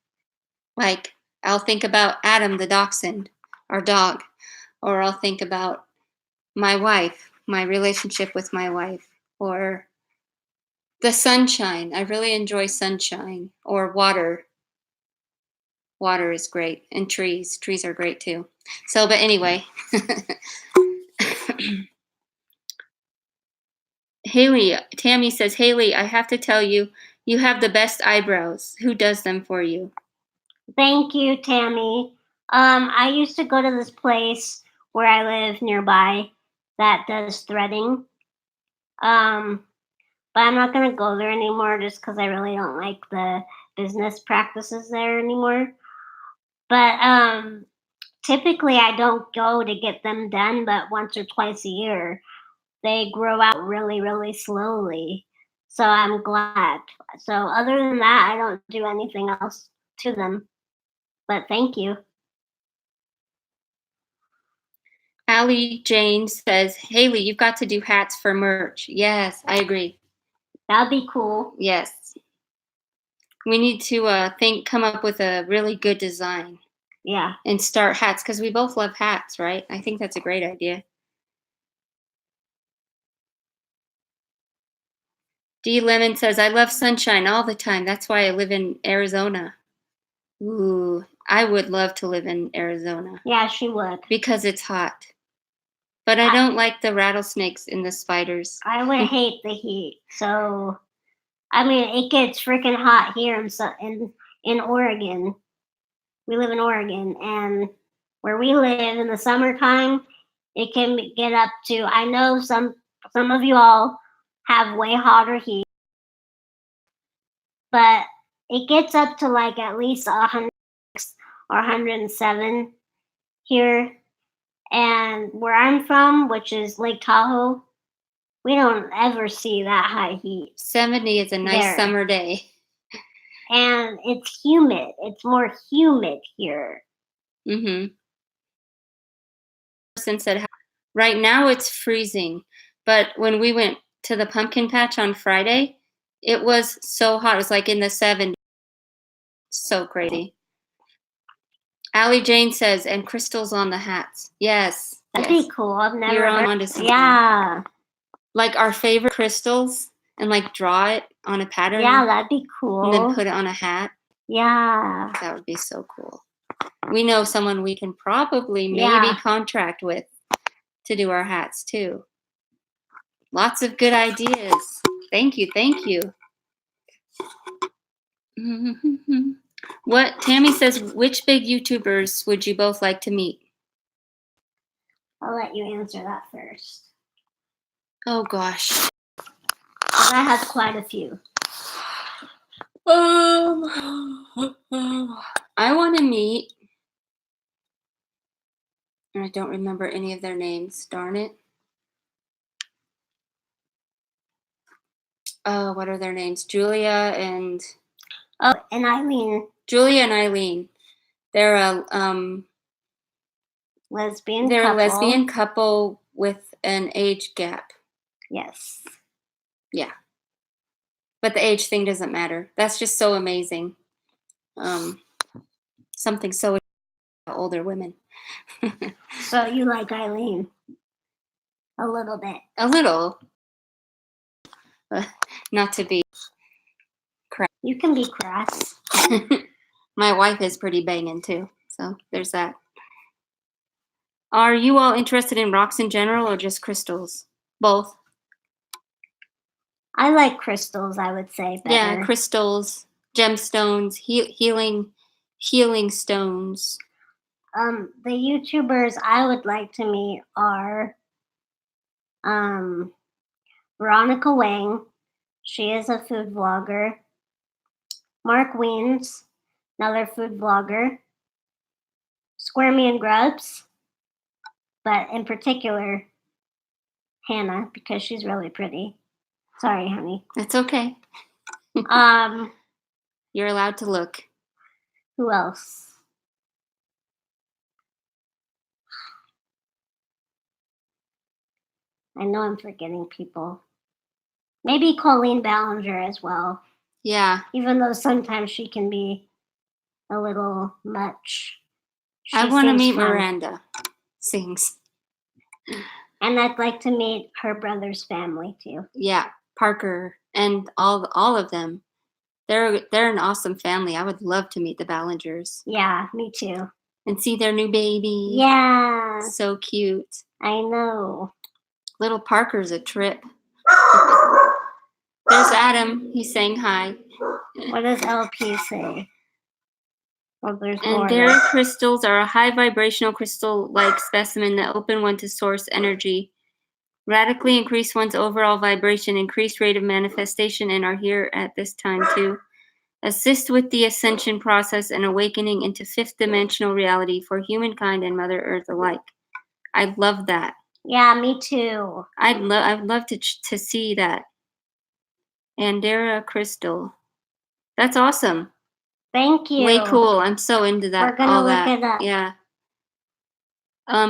Like, I'll think about Adam the dachshund, our dog, or I'll think about my wife, my relationship with my wife, or the sunshine. I really enjoy sunshine, or water. Water is great, and trees. Trees are great too. So, but anyway. Haley, Tammy says, Haley, I have to tell you, you have the best eyebrows. Who does them for you? Thank you, Tammy. I used to go to this place where I live nearby that does threading. But I'm not gonna go there anymore just because I really don't like the business practices there anymore. But typically I don't go to get them done, but once or twice a year they grow out really, really slowly. So I'm glad. So other than that, I don't do anything else to them. But thank you. Allie Jane says, Haley, you've got to do hats for merch. Yes, I agree. That'd be cool. Yes. We need to come up with a really good design. Yeah. And start hats, because we both love hats, right? I think that's a great idea. D. Lemon says, I love sunshine all the time. That's why I live in Arizona. Ooh, I would love to live in Arizona. Yeah, she would. Because it's hot. But I don't like the rattlesnakes and the spiders. I would hate the heat. So, I mean, it gets freaking hot here in Oregon. We live in Oregon, and where we live in the summertime, it can get up to, I know some of you all have way hotter heat, but it gets up to like at least 106 or 107 here. And where I'm from, which is Lake Tahoe, we don't ever see that high heat. 70 is a nice summer day. And it's humid. It's more humid here. Mm-hmm. Person said, right now it's freezing, but when we went to the pumpkin patch on Friday, it was so hot. It was like in the 70s. So crazy. Allie Jane says, and crystals on the hats. Yes. That'd be cool. I've never You're heard. on to something. Yeah. Like our favorite crystals, and like draw it on a pattern. Yeah, that'd be cool. And then put it on a hat. Yeah. That would be so cool. We know someone we can probably maybe contract with to do our hats too. Lots of good ideas. Thank you. Thank you. What Tammy says, which big YouTubers would you both like to meet? I'll let you answer that first. Oh gosh. I have quite a few. I want to meet, and I don't remember any of their names. Darn it. Oh, what are their names? Julia and Eileen. Julia and Eileen. They're a lesbian. They're couple. A lesbian couple with an age gap. Yes. Yeah. But the age thing doesn't matter. That's just so amazing. Something so older women. So you like Eileen? A little bit. A little. Not to be crass. You can be crass. My wife is pretty banging too. So there's that. Are you all interested in rocks in general or just crystals? Both. I like crystals, I would say better. Yeah, crystals, gemstones, healing stones. The YouTubers I would like to meet are Veronica Wang. She is a food vlogger. Mark Weens, another food vlogger. Squirmy and Grubs, but in particular Hannah, because she's really pretty. Sorry, honey. It's okay. You're allowed to look. Who else? I know I'm forgetting people. Maybe Colleen Ballinger as well. Yeah. Even though sometimes she can be a little much. I want to meet Miranda Sings. And I'd like to meet her brother's family too. Yeah, Parker and all of them. They're an awesome family. I would love to meet the Ballingers. Yeah, me too. And see their new baby. Yeah. So cute. I know. Little Parker's a trip. There's Adam. He's saying hi. What does LP say? Oh, there's and more. their crystals are a high vibrational crystal-like specimen that open one to source energy, radically increase one's overall vibration, increased rate of manifestation, and are here at this time to assist with the ascension process and awakening into fifth dimensional reality for humankind and Mother Earth alike. I love that. Yeah, me too. I'd love to see that. Andera Crystal. That's awesome. Thank you. Way cool. I'm so into that. We're gonna all look that. it up. Yeah.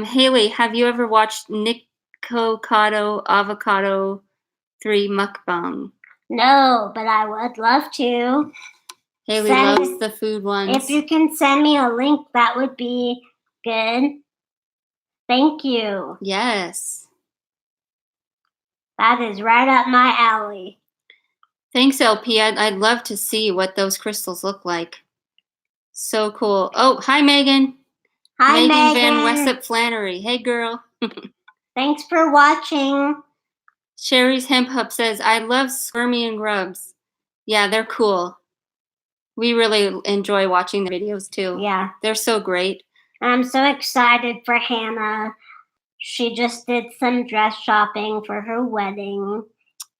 Haley, have you ever watched Nikocado Avocado 3 mukbang? No, but I would love to. Haley loves the food ones. If you can send me a link, that would be good. Thank you. Yes. That is right up my alley. Thanks, LP. I'd love to see what those crystals look like. So cool. Oh, hi, Megan. Hi, Megan Van Megan. Wessop Flannery. Hey, girl. Thanks for watching. Sherry's Hemp Hub says, I love Squirmy and Grubs. Yeah, they're cool. We really enjoy watching the videos too. Yeah. They're so great. I'm so excited for Hannah. She just did some dress shopping for her wedding.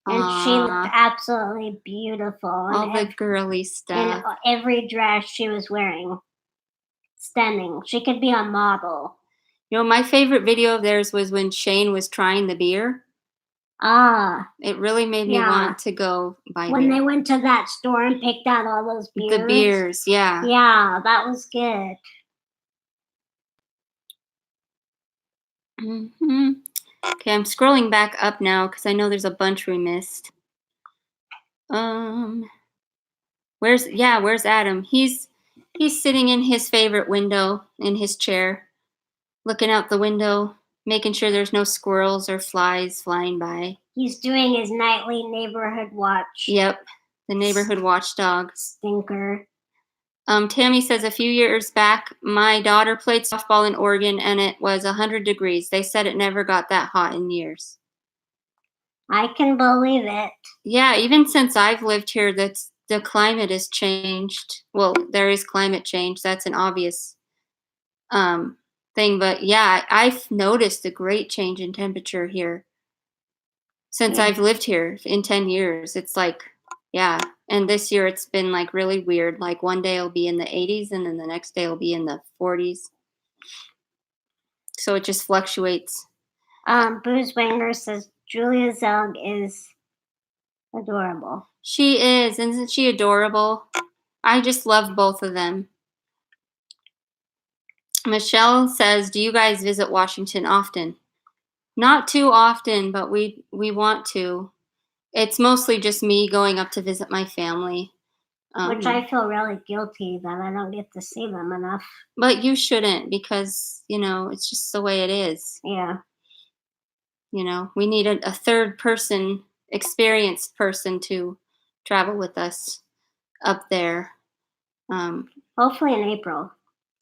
And she looked absolutely beautiful. All the girly stuff. And every dress she was wearing. Stunning. She could be a model. You know, my favorite video of theirs was when Shane was trying the beer. It really made me want to go buy when beer. They went to that store and picked out all those beers. The beers, yeah. Yeah, that was good. Mm-hmm. Okay, I'm scrolling back up now because I know there's a bunch we missed. Where's Adam? He's sitting in his favorite window in his chair, looking out the window, making sure there's no squirrels or flies flying by. He's doing his nightly neighborhood watch. Yep, the neighborhood watchdog. Stinker. Tammy says a few years back, my daughter played softball in Oregon and it was 100 degrees. They said it never got that hot in years. I can believe it. Yeah, even since I've lived here, the climate has changed. Well, there is climate change. That's an obvious thing. But yeah, I've noticed a great change in temperature here since I've lived here in 10 years. It's like, yeah. And this year it's been like really weird. Like one day it'll be in the 80s and then the next day it'll be in the 40s. So it just fluctuates. Booze Wanger says Julia Zelg is adorable. She is. Isn't she adorable? I just love both of them. Michelle says, do you guys visit Washington often? Not too often, but we want to. It's mostly just me going up to visit my family. Which I feel really guilty that I don't get to see them enough. But you shouldn't because, you know, it's just the way it is. Yeah. You know, we need a third person, experienced person to travel with us up there. Hopefully in April.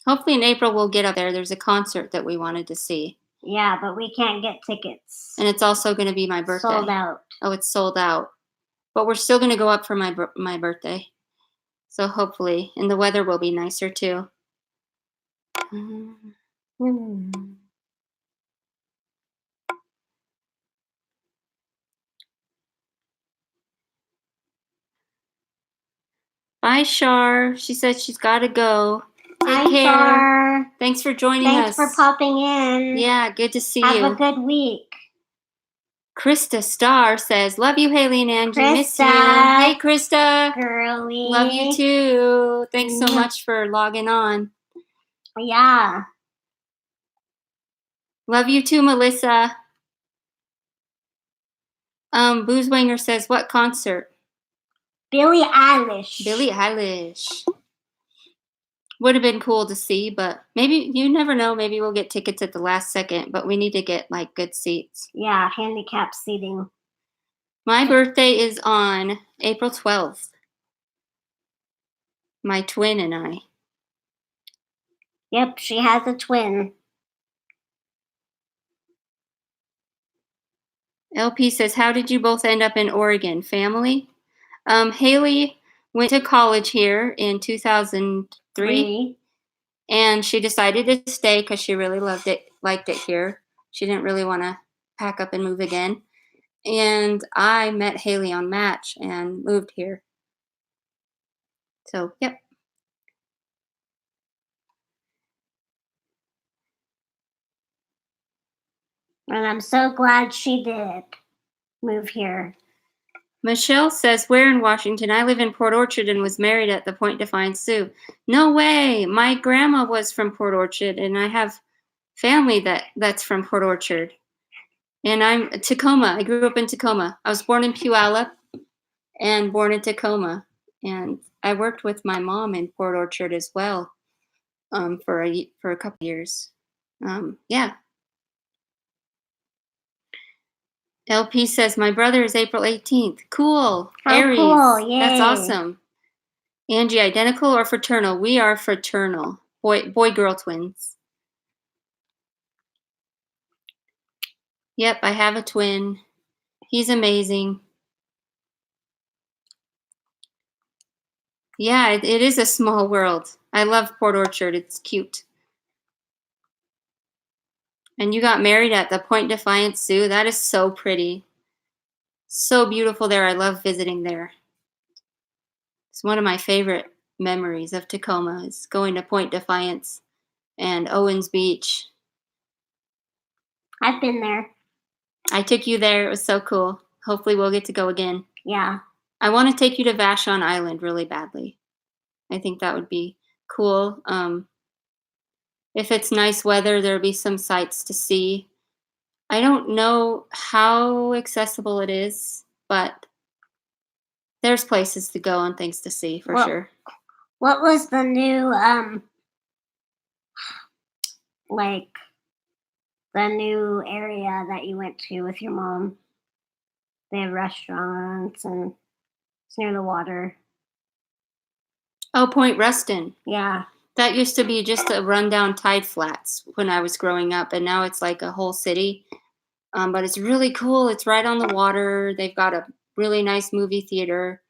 Hopefully in April we'll get up there. There's a concert that we wanted to see. Yeah, but we can't get tickets. And it's also going to be my birthday. Sold out. Oh, it's sold out. But we're still going to go up for my birthday. So hopefully. And the weather will be nicer too. Bye, Shar. She said she's got to go. Take care. Shar. Thanks for joining us. Thanks for popping in. Yeah, good to see you. Have a good week. Krista Starr says, love you, Haley and Angie. Krista. Miss you. Hey, Krista. Girly. Love you too. Thanks so much for logging on. Yeah. Love you too, Melissa. Boozwanger says, what concert? Billie Eilish. Billie Eilish. Would have been cool to see, but maybe, you never know, maybe we'll get tickets at the last second, but we need to get like good seats. Yeah, handicap seating. My birthday is on April 12th. My twin and I. Yep, she has a twin. LP says, how did you both end up in Oregon? Family? Haley went to college here in 2003. And she decided to stay because she really liked it here. She didn't really want to pack up and move again. And I met Haley on Match and moved here. So, yep. And I'm so glad she did move here. Michelle says, where in Washington? I live in Port Orchard and was married at the Point Defiance Zoo. No way. My grandma was from Port Orchard, and I have family that's from Port Orchard. And I'm Tacoma. I grew up in Tacoma. I was born in Puyallup and born in Tacoma. And I worked with my mom in Port Orchard as well for a couple years. Yeah. LP says, my brother is April 18th. Cool. How Aries. cool. Yay. That's awesome. Angie, identical or fraternal? We are fraternal. Boy-girl twins. Yep, I have a twin. He's amazing. Yeah, it is a small world. I love Port Orchard. It's cute. And you got married at the Point Defiance Zoo. That is so pretty. So beautiful there. I love visiting there. It's one of my favorite memories of Tacoma is going to Point Defiance and Owens Beach. I've been there. I took you there. It was so cool. Hopefully we'll get to go again. Yeah. I want to take you to Vashon Island really badly. I think that would be cool. If it's nice weather, there'll be some sights to see. I don't know how accessible it is, but there's places to go and things to see for sure. What was the new, the new area that you went to with your mom? They have restaurants and it's near the water. Oh, Point Ruston. Yeah. That used to be just a rundown tide flats when I was growing up, and now it's like a whole city. But it's really cool. It's right on the water. They've got a really nice movie theater,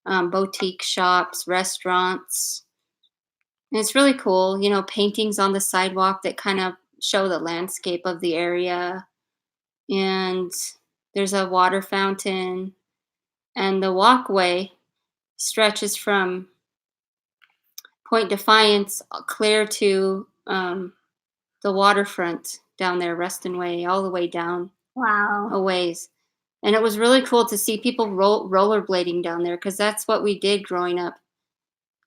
boutique shops, restaurants. And it's really cool. You know, paintings on the sidewalk that kind of show the landscape of the area. And there's a water fountain. And the walkway stretches from Point Defiance clear to the waterfront down there, Ruston Way, all the way down. Wow. A ways. And it was really cool to see people rollerblading down there because that's what we did growing up.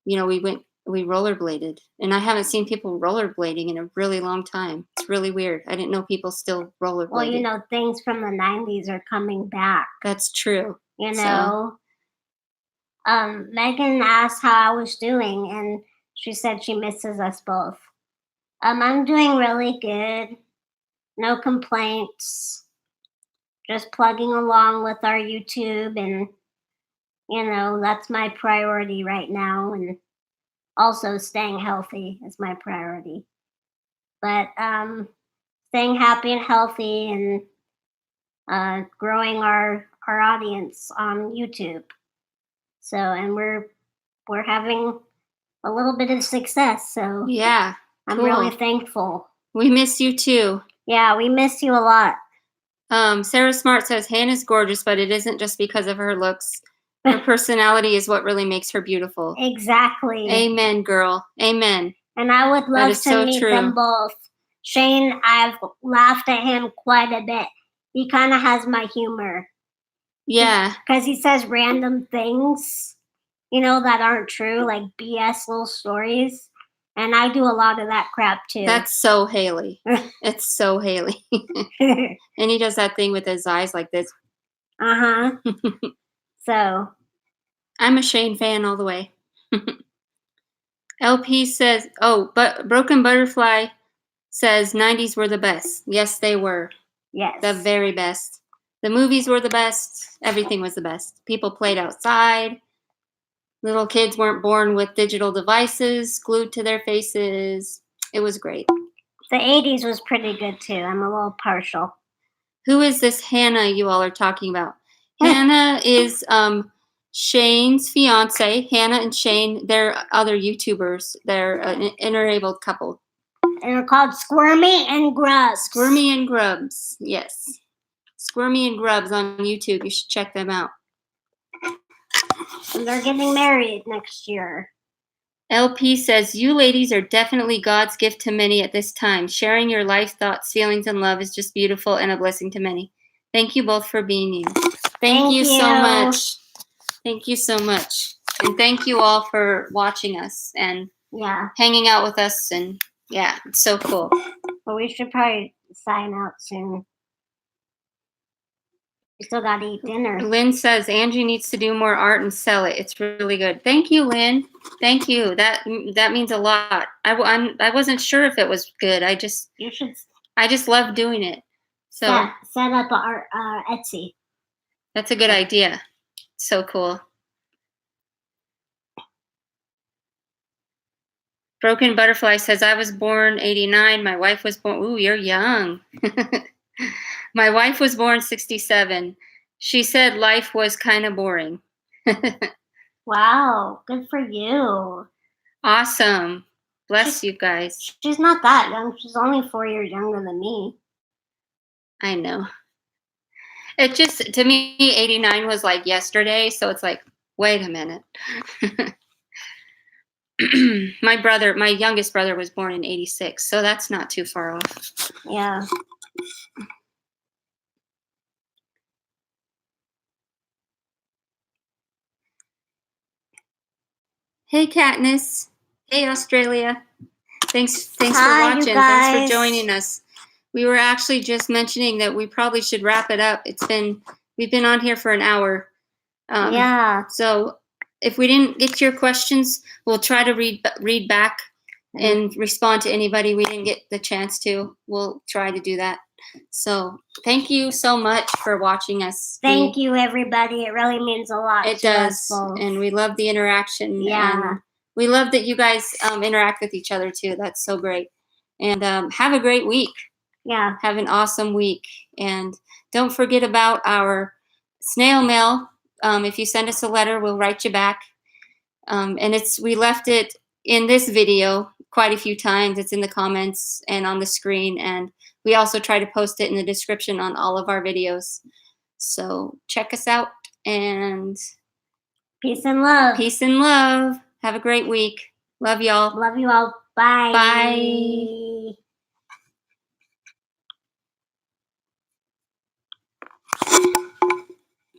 You know, we rollerbladed. And I haven't seen people rollerblading in a really long time. It's really weird. I didn't know people still rollerbladed. Well, you know, things from the 90s are coming back. That's true. You know? Megan asked how I was doing, and she said she misses us both. I'm doing really good. No complaints. Just plugging along with our YouTube, and, you know, that's my priority right now. And also staying healthy is my priority. But staying happy and healthy and growing our audience on YouTube. So, and we're having a little bit of success. So yeah, I'm really thankful. We miss you too. Yeah, we miss you a lot. Sarah Smart says Hannah's gorgeous, but it isn't just because of her looks. Her personality is what really makes her beautiful. Exactly. Amen, girl. Amen. And I would love to meet them both. Shane, I've laughed at him quite a bit. He kind of has my humor. Yeah. Because he says random things, you know, that aren't true, like BS little stories. And I do a lot of that crap too. That's so Haley. It's so Haley. And he does that thing with his eyes like this. Uh-huh. So. I'm a Shane fan all the way. LP says, but Broken Butterfly says 90s were the best. Yes, they were. Yes. The very best. The movies were the best. Everything was the best. People played outside. Little kids weren't born with digital devices glued to their faces. It was great. The 80s was pretty good too. I'm a little partial. Who is this Hannah you all are talking about? Hannah is Shane's fiance. Hannah and Shane, they're other YouTubers. They're an interabled couple. And they're called Squirmy and Grubs. Squirmy and Grubs, yes. Squirmy and Grubs on YouTube. You should check them out. And they're getting married next year. LP says, you ladies are definitely God's gift to many at this time. Sharing your life, thoughts, feelings, and love is just beautiful and a blessing to many. Thank you both for being you. Thank you so much. Thank you so much. And thank you all for watching us and hanging out with us. And yeah, it's so cool. But we should probably sign out soon. We still gotta eat dinner. Lynn says Angie needs to do more art and sell it. It's really good. Thank you, Lynn. Thank you. That means a lot. I wasn't sure if it was good. I just love doing it. So set up our Etsy. That's a good idea. So cool. Broken Butterfly says, I was born 89. My wife was born. Ooh, you're young. My wife was born 67. She said life was kind of boring. Wow, good for you. Awesome. Bless you guys. She's not that young. She's only 4 years younger than me. I know. It just, to me, 89 was like yesterday. So it's like, wait a minute. My youngest brother was born in 86. So that's not too far off. Yeah. Hey, Katniss. Hey, Australia. Thanks for watching. Thanks for joining us. We were actually just mentioning that we probably should wrap it up. We've been on here for an hour. So if we didn't get to your questions, we'll try to read back and respond to anybody we didn't get the chance to. We'll try to do that. So thank you so much for watching us. Thank you, everybody. It really means a lot. It does, and we love the interaction. Yeah, and we love that you guys interact with each other too. That's so great. And have a great week. Yeah, have an awesome week. And don't forget about our snail mail. If you send us a letter, we'll write you back. And we left it in this video quite a few times. It's in the comments and on the screen, and we also try to post it in the description on all of our videos. So check us out, and peace and love. Peace and love. Have a great week. Love y'all. Love you all. Bye. Bye.